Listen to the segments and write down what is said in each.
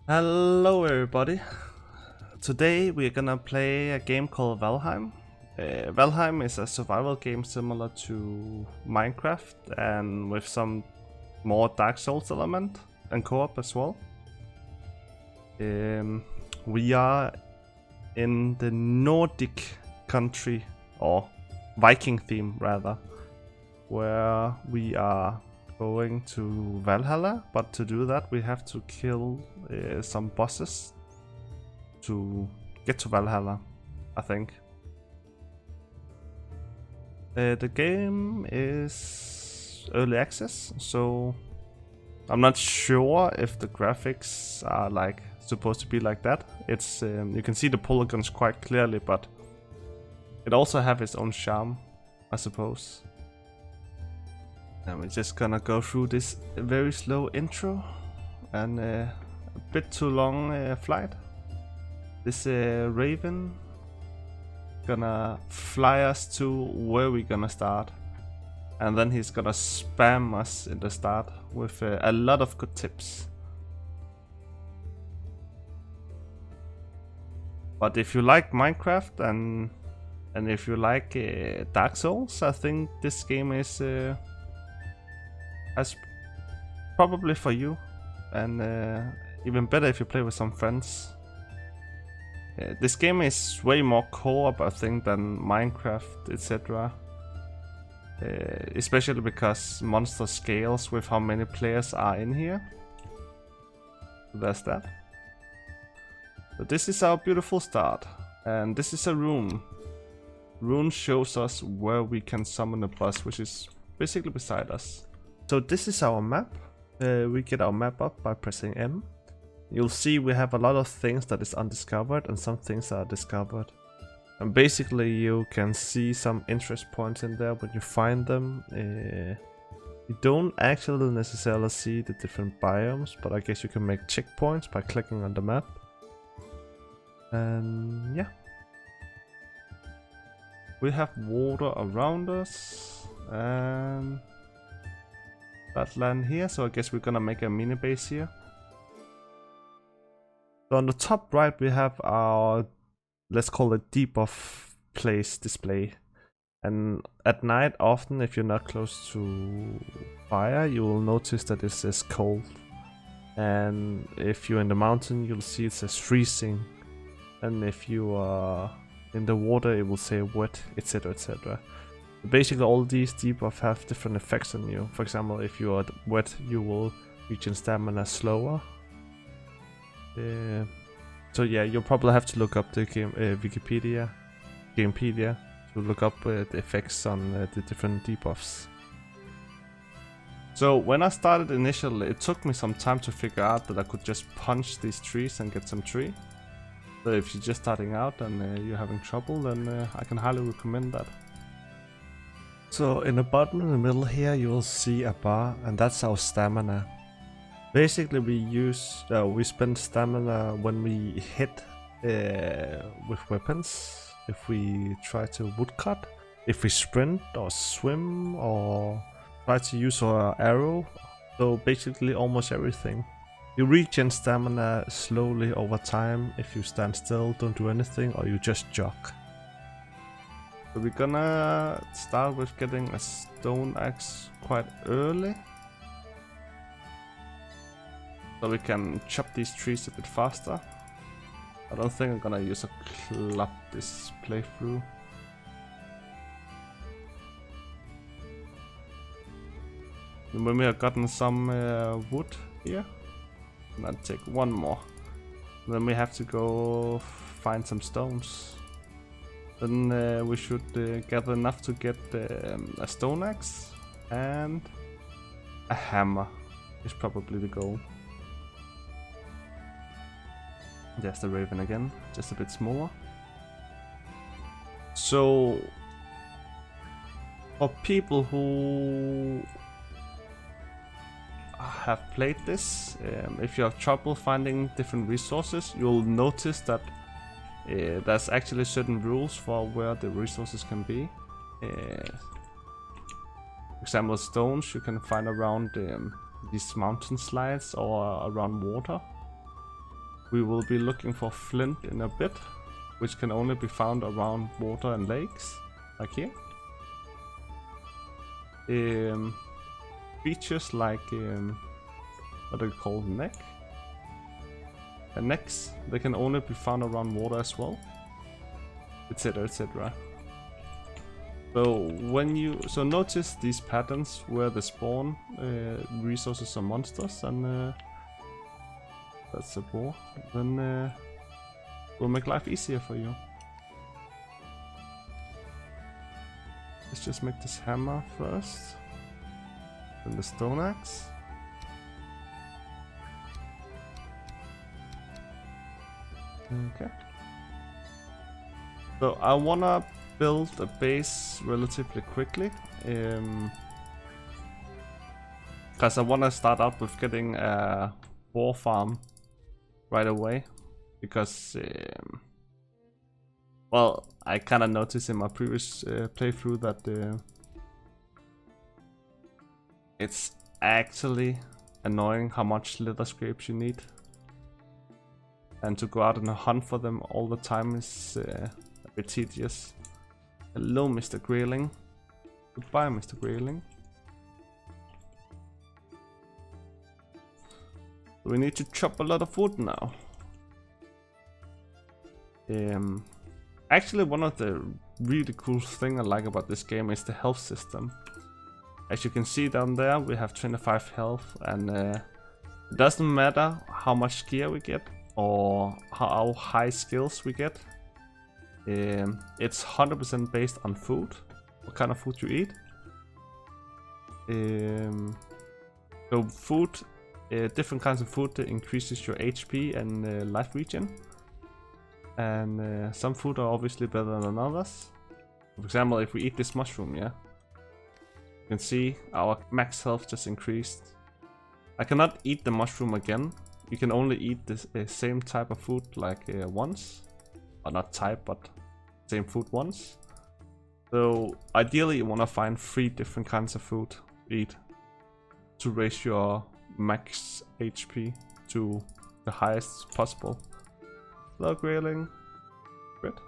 Hello everybody. Today we're gonna play a game called Valheim. Valheim is a survival game similar to Minecraft and with some more Dark Souls element and co-op as well. We are in the Nordic country, or Viking theme rather, where we are going to Valhalla, but to do that we have to kill some bosses to get to Valhalla, I think. The game is early access, so I'm not sure if the graphics are like supposed to be like that. It's you can see the polygons quite clearly, but it also have its own charm, I suppose. And we're just gonna go through this very slow intro and a bit too long flight. This raven gonna fly us to where we're gonna start, and then he's gonna spam us in the start with a lot of good tips. But if you like Minecraft and if you like Dark Souls, I think this game is probably for you, and even better if you play with some friends. This game is way more co-op, I think, than Minecraft, etc. Especially because Monster scales with how many players are in here. There's that. So this is our beautiful start, and this is a rune. Rune shows us where we can summon a boss, which is basically beside us. So this is our map. We get our map up by pressing M. You'll see we have a lot of things that is undiscovered and some things are discovered. And basically you can see some interest points in there when you find them. You don't actually necessarily see the different biomes, but I guess you can make checkpoints by clicking on the map. And yeah. We have water around us and that land here, so I guess we're gonna make a mini base here. So on the top right we have our, let's call it debuff place display. And at night often, if you're not close to fire, you will notice that it says cold. And if you're in the mountain, you'll see it says freezing. And if you are in the water, it will say wet, etc, etc. Basically all these debuffs have different effects on you. For example, if you are wet, you will reach in stamina slower. So yeah, you'll probably have to look up the Gamepedia to look up the effects on the different debuffs. So when I started initially, it took me some time to figure out that I could just punch these trees and get some tree. So if you're just starting out and you're having trouble, then I can highly recommend that. So in the bottom in the middle here you will see a bar, and that's our stamina. Basically we spend stamina when we hit with weapons, if we try to woodcut, if we sprint or swim or try to use our arrow, so basically almost everything. You regen stamina slowly over time if you stand still, don't do anything, or you just jog. So we're gonna start with getting a stone axe quite early, so we can chop these trees a bit faster. I don't think I'm gonna use a club this playthrough. And when we have gotten some wood here, I'll take one more. Then we have to go find some stones. Then we should gather enough to get a stone axe, and a hammer is probably the goal. There's the raven again, just a bit smaller. So for people who have played this, if you have trouble finding different resources, you'll notice that there's actually certain rules for where the resources can be. For example, stones you can find around these mountain slides or around water. We will be looking for flint in a bit, which can only be found around water and lakes, like here. Features like what do you call neck? And necks, they can only be found around water as well, etc, etc. So notice these patterns where they spawn resources or monsters, and that's a boar. Then will make life easier for you. Let's just make this hammer first, then the stone axe. Okay. So I wanna build a base relatively quickly, because I wanna start out with getting a boar farm right away, because well, I kind of noticed in my previous playthrough that it's actually annoying how much leather scrapes you need, and to go out and hunt for them all the time is a bit tedious. Hello, Mr. Grayling. Goodbye, Mr. Grayling. We need to chop a lot of wood now. Actually, one of the really cool things I like about this game is the health system. As you can see down there, we have 25 health, and it doesn't matter how much gear we get or how high skills we get. It's 100% based on food, what kind of food you eat. So food, different kinds of food increases your HP and life regen. And some food are obviously better than others. For example, if we eat this mushroom, yeah, you can see our max health just increased. I cannot eat the mushroom again. You can only eat this same type of food like once. Or not type, but same food once. So ideally you want to find 3 different kinds of food to eat to raise your max HP to the highest possible. Hello, Grayling. Good,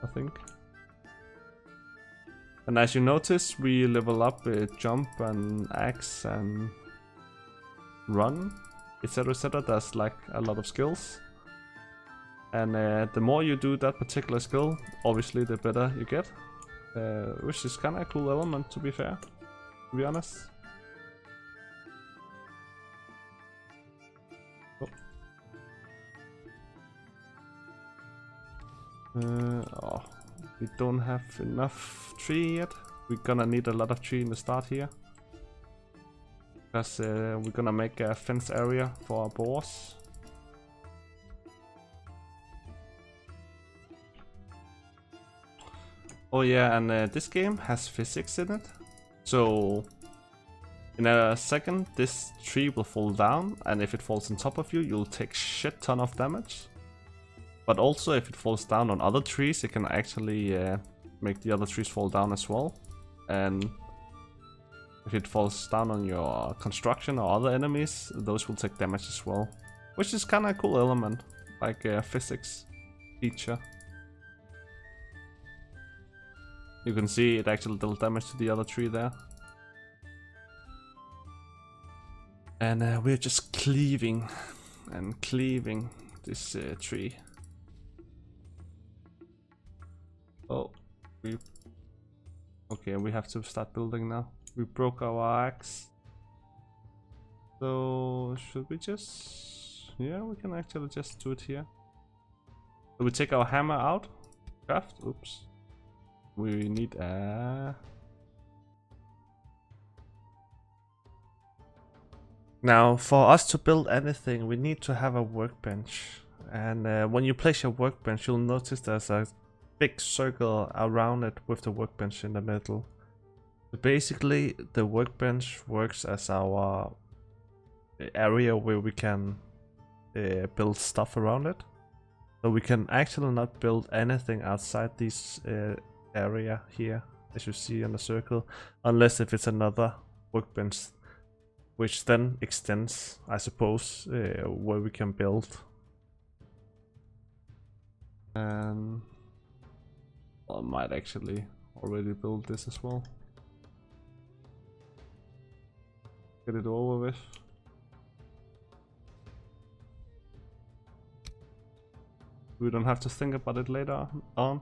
I think. And as you notice, we level up jump and axe and run, etc, etc. There's like a lot of skills. And the more you do that particular skill, obviously the better you get. Which is kind of a cool element, to be fair, to be honest. Oh, we don't have enough tree yet. We're gonna need a lot of tree in the start here, because we're gonna make a fence area for our boars. Oh yeah, and this game has physics in it. So in a second this tree will fall down, and if it falls on top of you, you'll take shit ton of damage. But also if it falls down on other trees, it can actually make the other trees fall down as well. And if it falls down on your construction or other enemies, those will take damage as well. Which is kind of a cool element, like a physics feature. You can see it actually dealt damage to the other tree there. And we're just cleaving and cleaving this tree. Oh, okay, we have to start building now. We broke our axe. So should we just... yeah, we can actually just do it here. So we take our hammer out. Craft, oops. We need a... Now, for us to build anything, we need to have a workbench. And when you place your workbench, you'll notice there's a big circle around it with the workbench in the middle. So basically, the workbench works as our area where we can build stuff around it. So we can actually not build anything outside this area here, as you see in the circle, unless if it's another workbench which then extends, I suppose, where we can build. And I might actually already build this as well. Get it over with. We don't have to think about it later on.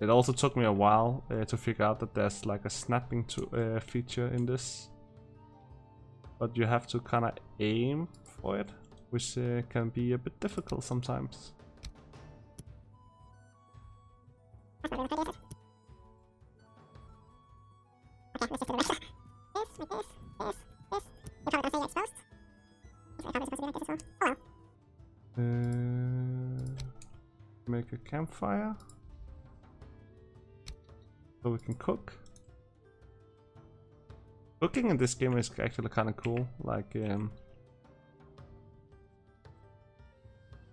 It also took me a while to figure out that there's like a snapping feature in this. But you have to kind of aim for it, which can be a bit difficult sometimes. Make a campfire so we can cook. Cooking in this game is actually kind of cool. Like,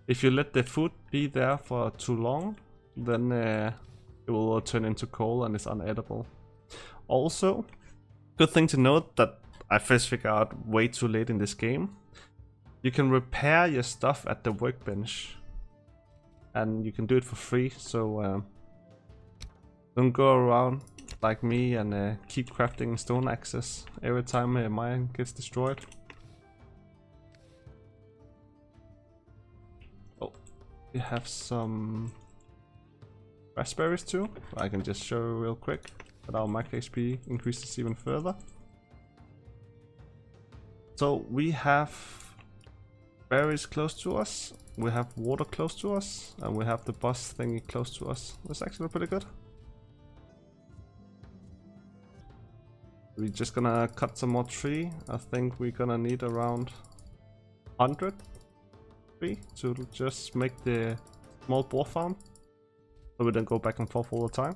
if you let the food be there for too long, then it will turn into coal and it's unedible. Also, good thing to note that I first figured out way too late in this game. You can repair your stuff at the workbench, and you can do it for free. So don't go around like me and keep crafting stone axes every time mine gets destroyed. Oh, we have some raspberries too. I can just show you real quick that our max HP increases even further. So we have berries close to us, we have water close to us, and we have the boss thingy close to us. That's actually pretty good. We're just gonna cut some more tree. I think we're gonna need around 100 tree to just make the small boar farm, so we don't go back and forth all the time.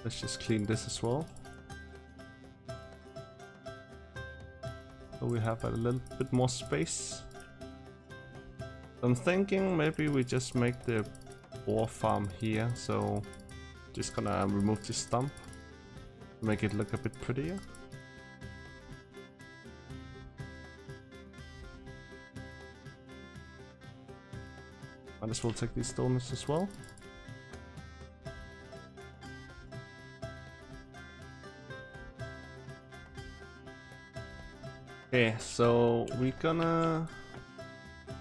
Let's just clean this as well. So we have a little bit more space. I'm thinking maybe we just make the boar farm here. So just gonna remove this stump to make it look a bit prettier. Might as well take these stones as well. Okay, so we're gonna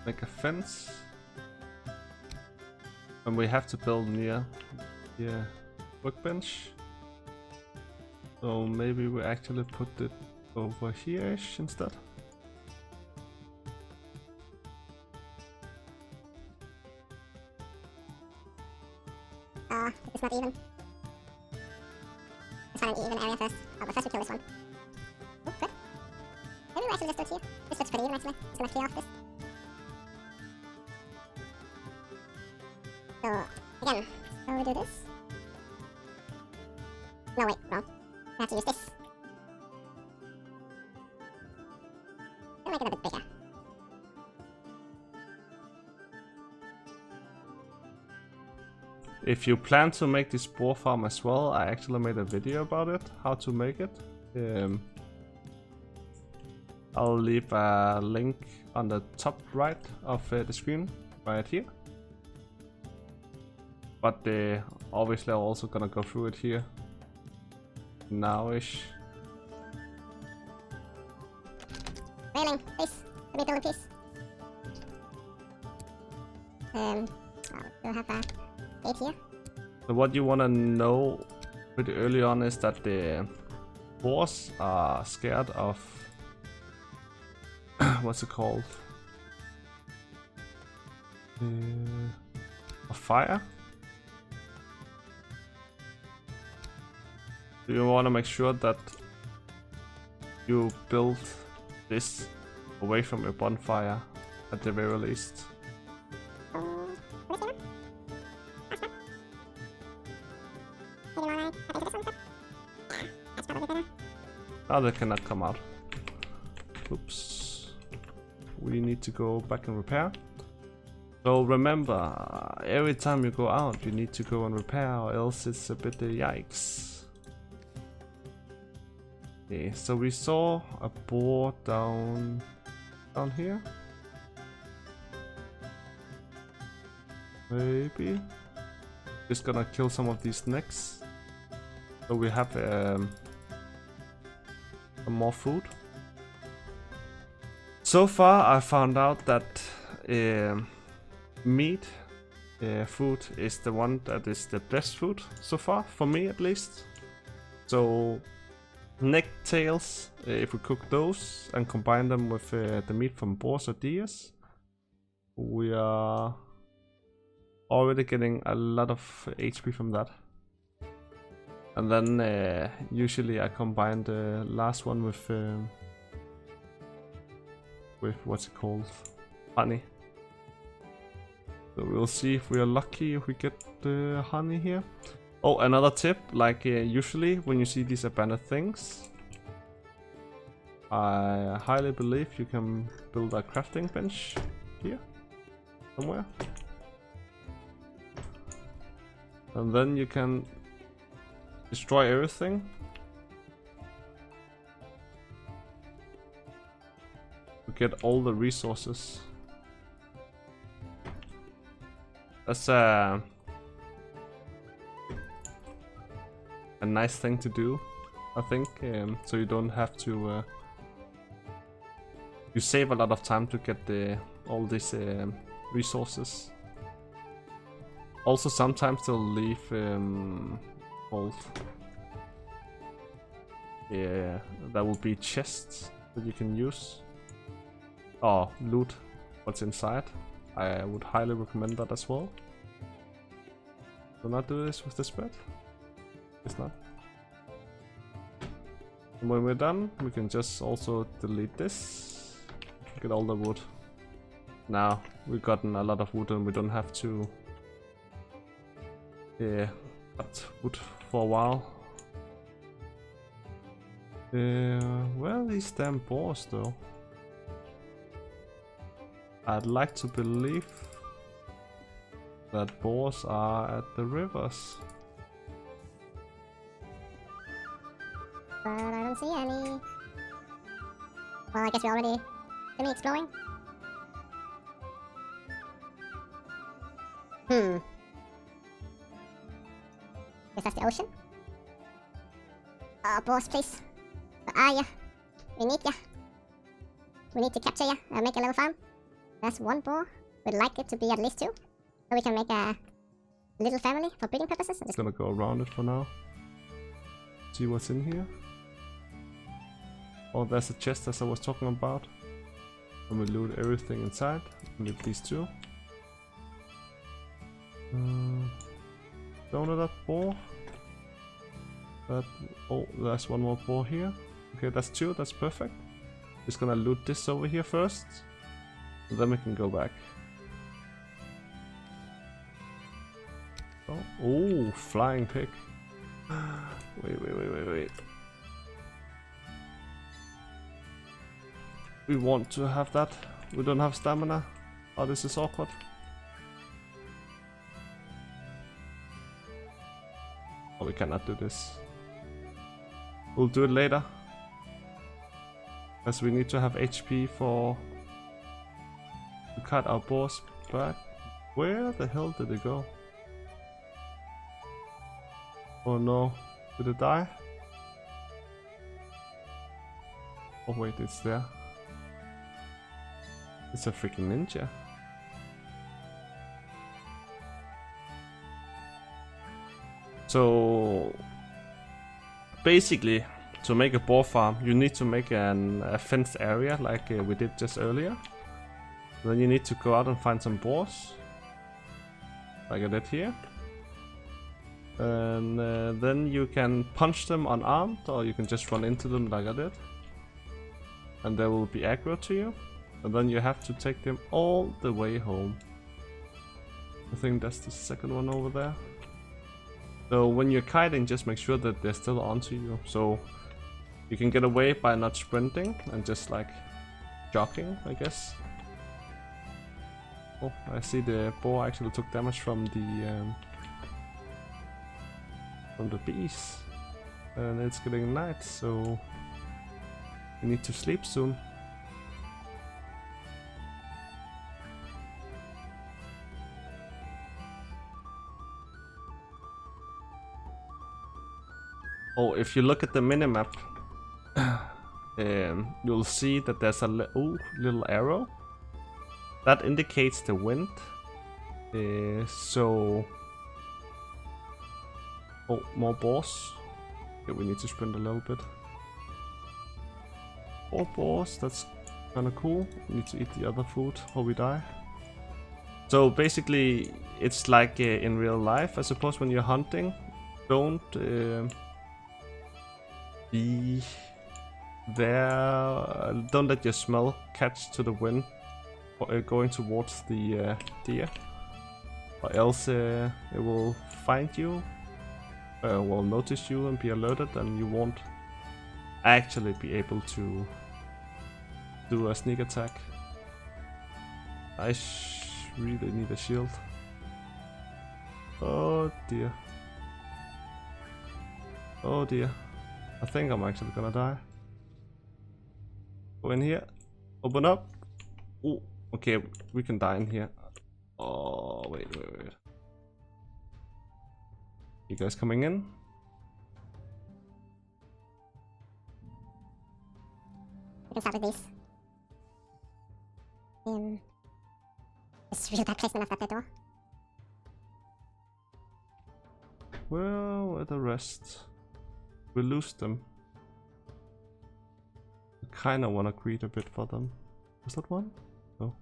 make a fence, and we have to build near the workbench. So maybe we actually put it over here-ish instead. It's not even. Let's find an even area first. Oh, but first we kill this one. Oh, good. Maybe we actually just do it here. This looks pretty even actually. Just gonna clear off this. So, again, how we do this? No, wait, wrong. We have to use this. We'll make it a bit bigger. If you plan to make this boar farm as well, I actually made a video about it, how to make it. I'll leave a link on the top right of the screen, right here. But obviously I'm also gonna go through it here now-ish. Railing, please. Let me build a piece. I'll have a gate here. So what you wanna know pretty early on is that the boars are scared of what's it called? Of fire. So you wanna make sure that you build this away from your bonfire at the very least. Now they cannot come out. Oops. We need to go back and repair. So remember, every time you go out, you need to go and repair, or else it's a bit yikes. Okay, so we saw a boar down here. Maybe. Just gonna kill some of these next. So we have some more food. So far I found out that meat food is the one that is the best food so far, for me at least. So neck tails, if we cook those and combine them with the meat from boars or deers, we are already getting a lot of HP from that. And then usually I combine the last one with what's it called? Honey. So we'll see if we are lucky if we get the honey here. Oh, another tip, like usually when you see these abandoned things, I highly believe you can build a crafting bench here, somewhere. And then you can destroy everything. To get all the resources. That's a nice thing to do, I think, so you don't have to you save a lot of time to get all these resources. Also sometimes they'll leave gold. Yeah, that will be chests that you can use or loot what's inside. I would highly recommend that as well. Do not do this with the spread. It's not. And when we're done, we can just also delete this. Get all the wood. Now we've gotten a lot of wood and we don't have to cut wood for a while. Where are these damn boars though? I'd like to believe that boars are at the rivers. But I don't see any. Well, I guess we already finished exploring. Guess that's the ocean. Boars, please. Where are ya? We need ya. We need to capture ya and make a little farm. That's one boar. We'd like it to be at least 2. So we can make a little family for breeding purposes. I'm just gonna go around it for now. See what's in here. Oh, there's a chest as I was talking about. And we loot everything inside. We leave these 2. Don't know that boar. Oh, there's one more boar here. Okay, that's 2. That's perfect. Just gonna loot this over here first. And then we can go back. Oh, flying pig. Wait. We want to have that. We don't have stamina. Oh, this is awkward. Oh, we cannot do this. We'll do it later. As we need to have HP to cut our boars back. Where the hell did it go? Oh no, did it die? Oh wait, it's there. It's a freaking ninja. So basically, to make a boar farm, you need to make a fenced area like we did just earlier. Then you need to go out and find some boars, like I did here. And then you can punch them unarmed, or you can just run into them like I did. And they will be aggro to you. And then you have to take them all the way home. I think that's the second one over there. So when you're kiting, just make sure that they're still onto you. So you can get away by not sprinting and just like jogging, I guess. Oh, I see the boar actually took damage from the bees. And it's getting night, so we need to sleep soon. Oh, if you look at the minimap, you'll see that there's a little arrow that indicates the wind. So, oh, more boars. Okay, we need to sprint a little bit. 4 boars, that's kinda cool. We need to eat the other food or we die. So basically, it's like in real life, I suppose. When you're hunting, don't be there. Don't let your smell catch to the wind going towards the deer, or else it will find you, will notice you and be alerted, and you won't actually be able to do a sneak attack. I really need a shield. Oh dear. Oh dear. I think I'm actually gonna die. Go in here. Open up. Oh, okay, we can die in here. Oh, wait. You guys coming in? We can start with these. It's really bad placement of that door. Where are the rest? We lose them. I kinda wanna greed a bit for them. Was that one? No.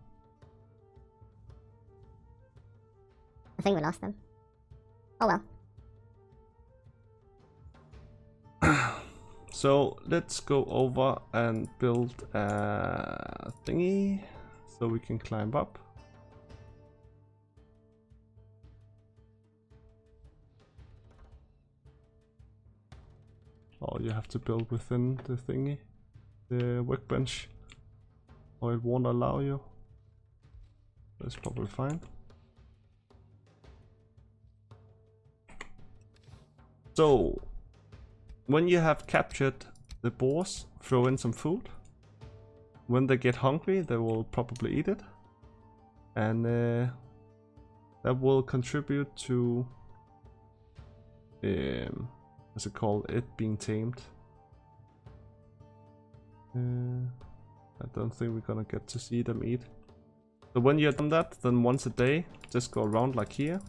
I think we lost them. Oh well. So let's go over and build a thingy so we can climb up. Oh, you have to build within the thingy, the workbench, or it won't allow you. That's probably fine. So, when you have captured the boars, throw in some food. When they get hungry, they will probably eat it, and that will contribute to what's it called? It being tamed. I don't think we're gonna get to see them eat. So when you're done that, then once a day, just go around like here,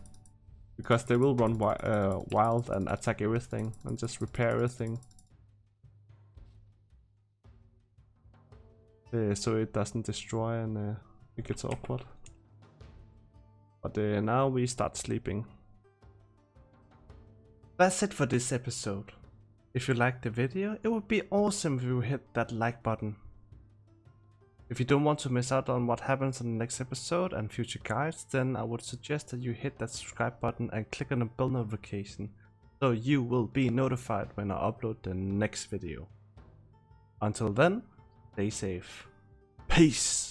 because they will run wild and attack everything and just repair everything. So it doesn't destroy and it gets awkward. But now we start sleeping. That's it for this episode. If you liked the video, it would be awesome if you hit that like button. If you don't want to miss out on what happens in the next episode and future guides, then I would suggest that you hit that subscribe button and click on the bell notification, so you will be notified when I upload the next video. Until then, stay safe. Peace!